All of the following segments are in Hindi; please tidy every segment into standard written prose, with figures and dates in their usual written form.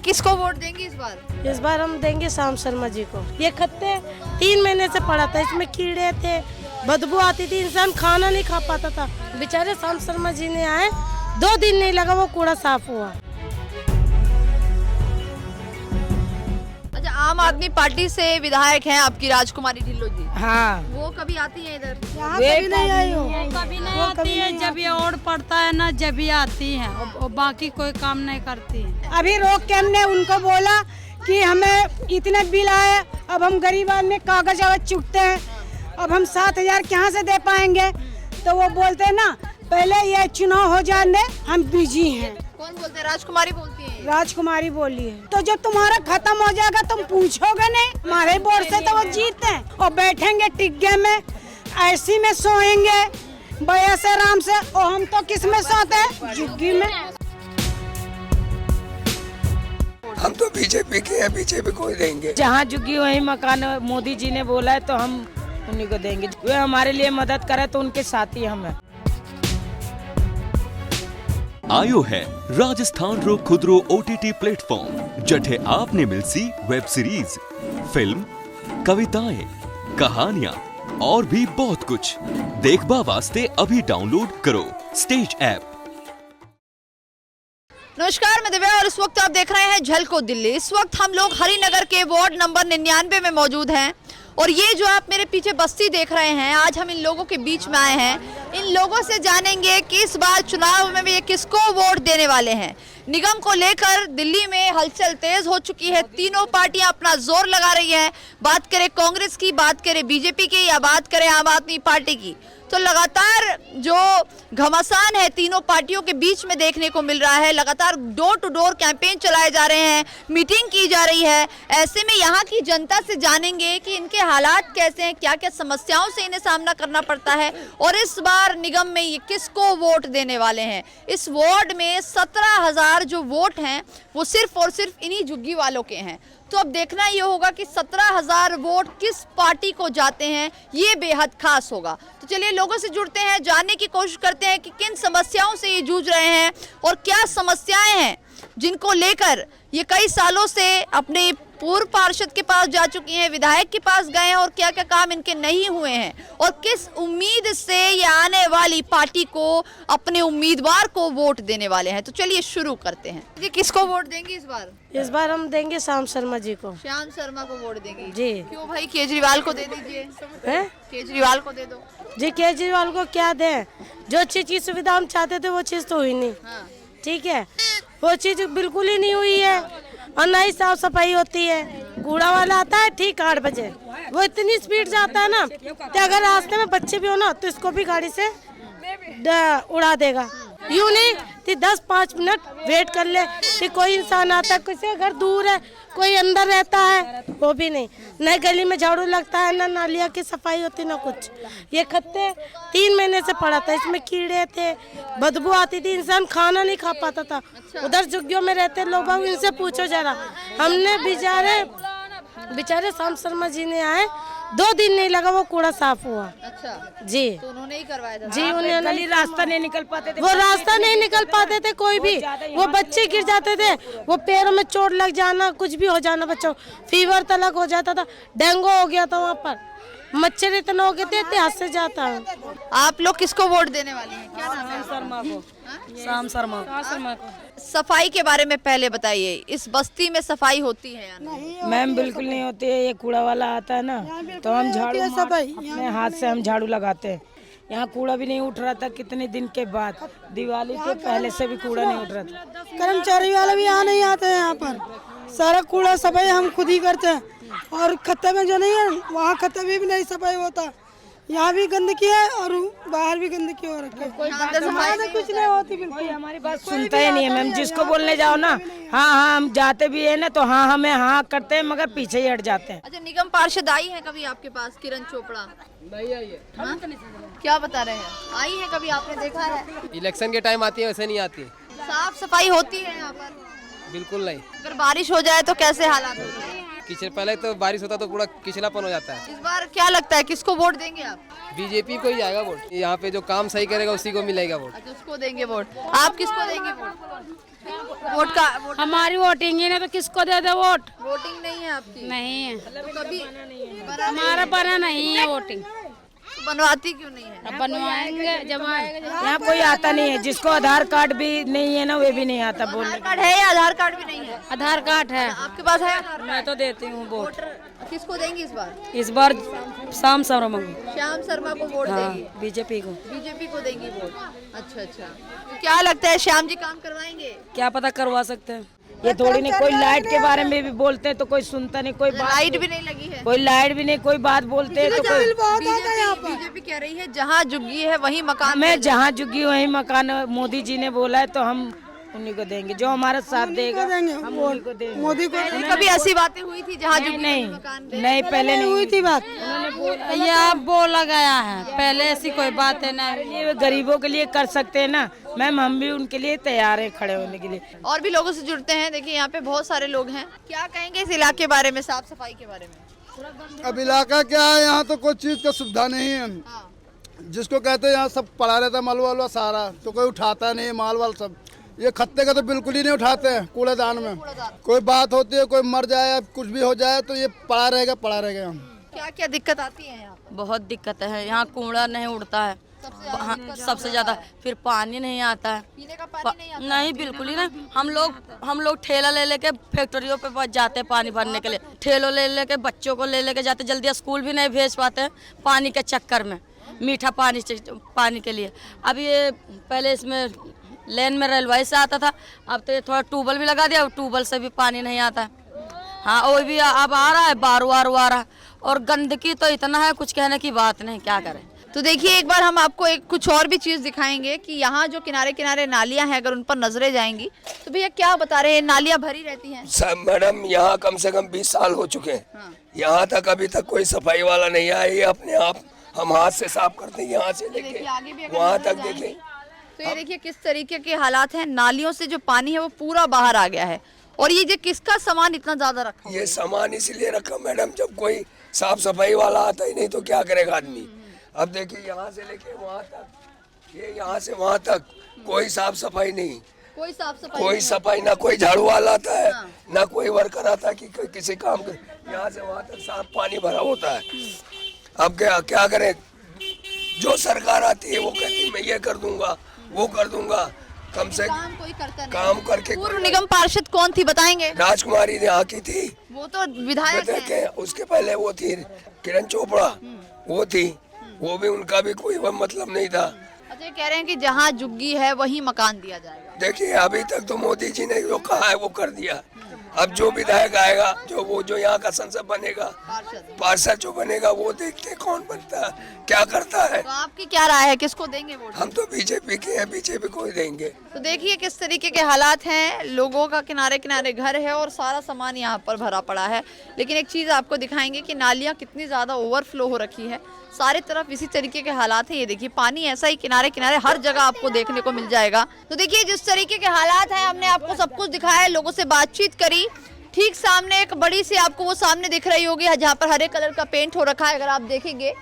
किसको वोट देंगे इस बार? इस बार हम देंगे श्याम शर्मा जी को। ये खत्ते 3 महीने से पड़ा था, इसमें कीड़े थे, बदबू आती थी, इंसान खाना नहीं खा पाता था। बेचारे श्याम शर्मा जी ने आए, 2 दिन नहीं लगा वो कूड़ा साफ हुआ। अच्छा, आम आदमी पार्टी से विधायक हैं आपकी राजकुमारी ढिल्लों जी। हाँ, वो कभी आती हैं इधर? कभी नहीं आई हो। कभी नहीं आती है, जब ये ओढ़ पड़ता है ना जब ये आती है, और बाकी कोई काम नहीं करती है। अभी रोक के हमने उनको बोला कि हमें इतने बिल आए, अब हम गरीब आदमी कागज आवाज चुकते हैं, अब हम 7,000 कहाँ से दे पाएंगे? तो वो बोलते हैं ना पहले ये चुनाव हो जाने, हम बिजी हैं। कौन बोलते हैं? राजकुमारी बोलती है। राजकुमारी बोली है। तो जब तुम्हारा खत्म हो जाएगा तुम पूछोगे नहीं? हमारे वोट से तो वो जीते हैं और बैठेंगे टिग्गे में, ऐसी में सोएंगे भैया से आराम से, और हम तो किस में सोते हैं? झुग्गी में। हम तो बीजेपी के हैं, बीजेपी को ही देंगे। जहाँ झुग्गी वही मकान मोदी जी ने बोला है तो हम उन्हीं को देंगे। वे हमारे लिए मदद करे तो उनके साथी हम हैं। आयो है राजस्थान रो खुदरो OTT प्लेटफॉर्म जठे आपने मिलसी वेब सीरीज, फिल्म, कविताएं, कहानियां और भी बहुत कुछ देखबा वास्ते अभी डाउनलोड करो स्टेज ऐप। नमस्कार, मैं दिव्या और इस वक्त आप देख रहे हैं झलको दिल्ली। इस वक्त हम लोग हरिनगर के वार्ड नंबर 99 में मौजूद हैं और ये जो आप मेरे पीछे बस्ती देख रहे हैं, आज हम इन लोगों के बीच में आए हैं। इन लोगों से जानेंगे कि इस बार चुनाव में ये किसको वोट देने वाले हैं। निगम को लेकर दिल्ली में हलचल तेज हो चुकी है, तीनों पार्टियां अपना जोर लगा रही हैं। बात करें कांग्रेस की, बात करें बीजेपी की या बात करें आम आदमी पार्टी की, तो लगातार जो घमासान है तीनों पार्टियों के बीच में देखने को मिल रहा है। लगातार डोर टू डोर कैंपेन चलाए जा रहे हैं, मीटिंग की जा रही है। ऐसे में यहाँ की जनता से जानेंगे कि इनके हालात कैसे हैं, क्या क्या समस्याओं से इन्हें सामना करना पड़ता है और इस बार निगम में ये किसको वोट देने वाले हैं। इस वार्ड में 17,000 जो वोट हैं वो सिर्फ और सिर्फ इन्हीं झुग्गी वालों के हैं। तो अब देखना ये होगा कि 17,000 वोट किस पार्टी को जाते हैं, ये बेहद खास होगा। तो चलिए लोगों से जुड़ते हैं, जानने की कोशिश करते हैं कि किन समस्याओं से ये जूझ रहे हैं और क्या समस्याएं हैं जिनको लेकर ये कई सालों से अपने पूर्व पार्षद के पास जा चुकी हैं, विधायक के पास गए हैं और क्या क्या काम इनके नहीं हुए हैं और किस उम्मीद से ये आने वाली पार्टी को, अपने उम्मीदवार को वोट देने वाले हैं। तो चलिए शुरू करते हैं। ये किसको वोट देंगे इस बार? इस बार हम देंगे श्याम शर्मा जी को। श्याम शर्मा को वोट देंगे जी। क्यों भाई? केजरीवाल को दे दीजिए। है? केजरीवाल को दे दो जी। केजरीवाल को क्या दें? जो अच्छी चीज सुविधा हम चाहते थे वो चीज तो हुई नहीं। हाँ। ठीक है, वो चीज बिल्कुल ही नहीं हुई है और ना ही साफ सफाई होती है। कूड़ा वाला आता है ठीक 8 बजे, वो इतनी स्पीड से आता है ना कि अगर रास्ते में बच्चे भी हो ना तो इसको भी गाड़ी से उड़ा देगा। यूं नहीं कि 10-5 मिनट वेट कर ले कि कोई इंसान आता है, किसी का घर दूर है, कोई अंदर रहता है, वो भी नहीं। न गली में झाड़ू लगता है, ना नालिया की सफाई होती, ना कुछ। ये खत्ते 3 महीने से पड़ा था, इसमें कीड़े थे, बदबू आती थी, इंसान खाना नहीं खा पाता था। उधर झुग्गियों में रहते लोग, इनसे पूछो जरा। हमने बेचारे श्याम शर्मा जी ने आए, 2 दिन नहीं लगा वो कूड़ा साफ हुआ। अच्छा जी। तो उन्होंने ही करवाया था? जी, उन्होंने रास्ता नहीं निकल पाते थे, वो रास्ता नहीं निकल पाते थे कोई भी। वो बच्चे गिर जाते थे, वो पैरों में चोट लग जाना, कुछ भी हो जाना, बच्चों फीवर तलक हो जाता था, डेंगू हो गया था वहाँ पर, मच्छर इतना हो गए थे हाथ से जाता है। आप लोग किसको वोट देने वाले हैं? क्या नाम है? शर्मा को। श्याम शर्मा को। सफाई के बारे में पहले बताइए, इस बस्ती में सफाई होती है या नहीं? मैम बिल्कुल नहीं होती है। ये कूड़ा वाला आता है ना तो हम झाड़ू अपने हाथ से हम झाड़ू लगाते हैं। यहाँ कूड़ा भी नहीं उठ रहा था कितने दिन के बाद, दिवाली के पहले से भी कूड़ा नहीं उठ रहा था। कर्मचारी वाले भी यहाँ नहीं आते हैं, यहाँ पर सारा कूड़ा सफाई हम खुद ही करते हैं। और खत्ते में जो नहीं है वहाँ खत्ते में भी नहीं सफाई होता, यहाँ भी गंदगी है और बाहर भी गंदगी हो रखी है। कुछ नहीं होती, बिल्कुल हमारी बात सुनता ही नहीं है मैम। जिसको बोलने जाओ ना हाँ हम जाते भी है ना तो हाँ हमें हाँ करते हैं मगर पीछे ही हट जाते हैं। अच्छा, निगम पार्षद आई है कभी आपके पास? किरण चोपड़ा नहीं आई है। हाँ? क्या बता रहे हैं? आई है कभी? आपने देखा है? इलेक्शन के टाइम आती है, वैसे नहीं आती। साफ सफाई होती है यहाँ पर? बिल्कुल नहीं। अगर बारिश हो जाए तो कैसे हालात होते हैं? कीचड़ पहले तो बारिश होता तो पूरा किचलापन हो जाता है। इस बार क्या लगता है किसको वोट देंगे आप? बीजेपी को ही जाएगा वोट। यहाँ पे जो काम सही करेगा उसी को मिलेगा वोट। अच्छा, उसको देंगे वोट। आप किसको देंगे वोट? हमारी वोटिंग है ना, तो किसको दे दे वोट? वोटिंग नहीं है आपकी? नहीं है, तो कभी हमारा बना नहीं है वोटिंग। तो बनवाती क्यों नहीं है? अब बनवाएंगे जब आएगा। यहाँ कोई आता नहीं है, जिसको आधार कार्ड भी नहीं है ना, वे भी नहीं आता बोलने। आधार कार्ड है या आधार कार्ड भी नहीं है? आधार कार्ड है। आपके पास है आधार मैं तो देती हूँ वोट। कार्ड? किसको देंगी इस बार? इस बार शाम शर्मा को। श्याम शर्मा को वोट देंगी? बीजेपी को। बीजेपी को देंगी वोट। अच्छा अच्छा, तो क्या लगता है श्याम जी काम करवाएंगे? क्या पता करवा सकते हैं। ये थोड़ी नहीं, कोई लाइट के बारे में भी बोलते हैं तो कोई सुनता नहीं, कोई लाइट भी नहीं लगी है। कोई लाइट भी नहीं, कोई बात बोलते हैं तो कोई। बीजेपी कह रही है जहाँ झुग्गी है वहीं मकान। मैं जहाँ झुग्गी वहीं मकान, मोदी जी ने बोला है तो हम उन्हीं को देंगे, जो हमारा साथ देगा हम उन्हीं को देंगे। मोदी को कभी ऐसी बातें हुई थी जहाँ झुग्गी नहीं मकान नहीं, पहले नहीं हुई थी बात। ये आप बोला गया है, पहले ऐसी कोई बात है नहीं। ये गरीबों के लिए कर सकते हैं ना मैम, हम भी उनके लिए तैयार है खड़े होने के लिए। और भी लोगों से जुड़ते हैं। देखिए यहाँ पे बहुत सारे लोग हैं। क्या कहेंगे इस इलाके के बारे में, साफ सफाई के बारे में? अब इलाका क्या है, यहाँ तो कोई चीज़ का सुविधा नहीं है। जिसको कहते हैं यहाँ सब पड़ा रहता है, माल वाल सारा, तो कोई उठाता नहीं है माल वाल सब। ये खत्ते का तो बिल्कुल ही नहीं उठाते हैं कूड़ेदान में। कोई बात होती है, कोई मर जाए, कुछ भी हो जाए तो ये पड़ा रहेगा यहाँ। क्या क्या दिक्कत आती है यहाँ? बहुत दिक्कत है यहाँ, कूड़ा नहीं उड़ता है सबसे ज्यादा। फिर पानी नहीं आता है, पीने का पानी नहीं आता? नहीं बिल्कुल ही नहीं। हम लोग ठेला ले लेके फैक्ट्रियों पे बच जाते हैं पानी भरने के लिए। ठेलों ले लेके बच्चों को ले लेके जाते, जल्दी स्कूल भी नहीं भेज पाते हैं पानी के चक्कर में, मीठा पानी के लिए। अब ये पहले इसमें लेन में रेलवे से आता था, अब तो ये थोड़ा ट्यूबवेल भी लगा दिया, ट्यूबवेल से भी पानी नहीं आता है। हाँ, वो भी अब आ रहा है, बारू आ रहा है। और गंदगी तो इतना है, कुछ कहने की बात नहीं, क्या करें। तो देखिए एक बार हम आपको एक कुछ और भी चीज दिखाएंगे कि यहाँ जो किनारे किनारे नालियाँ हैं, अगर उन पर नजरें जाएंगी तो भैया क्या बता रहे हैं, नालियाँ भरी रहती हैं? सब मैडम यहाँ कम से कम 20 साल हो चुके हैं। यहाँ तक अभी तक कोई सफाई वाला नहीं आया। ये अपने आप हम हाथ से साफ करते हैं, यहाँ से लेके वहाँ तक। देखें तो ये देखिए किस तरीके के हालात हैं। नालियों से जो पानी है वो पूरा बाहर आ गया है। और ये जो किसका सामान इतना ज्यादा रखा? ये सामान इसलिए रखा मैडम, जब कोई साफ सफाई वाला आता ही नहीं तो क्या करेगा आदमी। अब देखिए यहाँ से लेके वहाँ तक, ये यहाँ से वहाँ तक कोई साफ सफाई नहीं, कोई सफाई ना कोई झाड़ू वाला आता है, ना कोई वर्कर आता है कि किसी काम कर। यहाँ से वहाँ तक साफ पानी भरा होता है। अब क्या करें, जो सरकार आती है वो कहती है मैं ये कर दूंगा, वो कर दूंगा, कम से काम कोई करता नहीं। काम करके। पूर्व निगम पार्षद कौन थी बताएंगे? राजकुमारी यहाँ की थी, वो तो विधायक हैं। उसके पहले वो थी किरण चोपड़ा, वो थी, वो भी उनका भी कोई मतलब नहीं था। अच्छा, कह रहे हैं कि जहाँ झुग्गी है वहीं मकान दिया जाएगा। देखिए अभी तक तो मोदी जी ने जो कहा है वो कर दिया। अब जो विधायक आएगा, जो यहाँ का संसद बनेगा, पार्षद जो बनेगा, वो देखते कौन बनता है, क्या करता है। तो आपकी क्या राय है, किसको देंगे वोट? हम तो बीजेपी के हैं, बीजेपी को ही देंगे। तो देखिए किस तरीके के हालात हैं, लोगों का किनारे किनारे घर है और सारा सामान यहाँ पर भरा पड़ा है। लेकिन एक चीज़ आपको दिखाएंगे कि नालियाँ कितनी ज़्यादा ओवरफ्लो हो रखी है। सारे तरफ इसी तरीके के हालात हैं। ये देखिए पानी ऐसा ही किनारे किनारे हर जगह आपको देखने को मिल जाएगा। तो देखिए जिस तरीके के हालात हैं, हमने आपको सब कुछ दिखाया है, लोगों से बातचीत करी। ठीक सामने एक बड़ी सी आपको वो सामने दिख रही होगी जहाँ पर हरे कलर का पेंट हो रखा है। अगर आप देखेंगे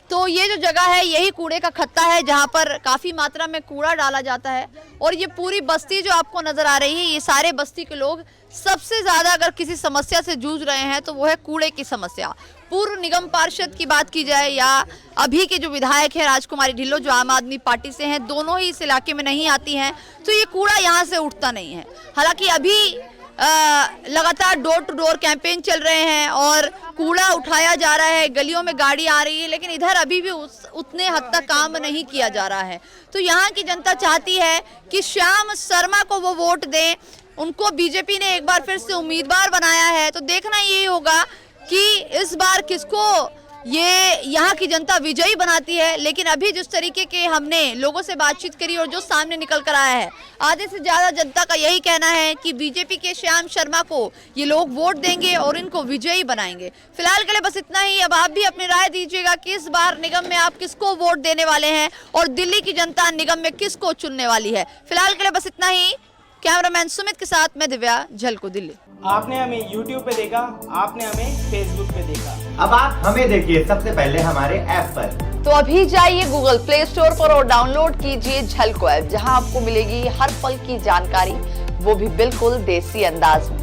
तो ये जो जगह है यही कूड़े का खत्ता है, जहाँ पर काफ़ी मात्रा में कूड़ा डाला जाता है। और ये पूरी बस्ती जो आपको नज़र आ रही है, ये सारे बस्ती के लोग सबसे ज़्यादा अगर किसी समस्या से जूझ रहे हैं तो वो है कूड़े की समस्या। पूर्व निगम पार्षद की बात की जाए या अभी के जो विधायक हैं राजकुमारी ढिल्लों, जो आम आदमी पार्टी से हैं, दोनों ही इस इलाके में नहीं आती हैं, तो ये कूड़ा यहाँ से उठता नहीं है। हालांकि अभी लगातार डोर टू डोर कैंपेन चल रहे हैं और कूड़ा उठाया जा रहा है, गलियों में गाड़ी आ रही है, लेकिन इधर अभी भी उतने हद तक काम नहीं किया जा रहा है। तो यहाँ की जनता चाहती है कि श्याम शर्मा को वो वोट दें। उनको बीजेपी ने एक बार फिर से उम्मीदवार बनाया है, तो देखना यही होगा कि इस बार किसको ये यहाँ की जनता विजयी बनाती है। लेकिन अभी जिस तरीके के हमने लोगों से बातचीत करी और जो सामने निकल कर आया है, आधे से ज़्यादा जनता का यही कहना है कि बीजेपी के श्याम शर्मा को ये लोग वोट देंगे और इनको विजयी बनाएंगे। फिलहाल के लिए बस इतना ही। अब आप भी अपनी राय दीजिएगा कि इस बार निगम में आप किसको वोट देने वाले हैं और दिल्ली की जनता निगम में किसको चुनने वाली है। फिलहाल के लिए बस इतना ही। कैमरामैन सुमित के साथ मैं दिव्या, झलको दिल्ली। आपने हमें YouTube पे देखा, आपने हमें Facebook पे देखा, अब आप हमें देखिए सबसे पहले हमारे ऐप पर। तो अभी जाइए गूगल प्ले स्टोर पर और डाउनलोड कीजिए झलको ऐप, जहां आपको मिलेगी हर पल की जानकारी, वो भी बिल्कुल देसी अंदाज में।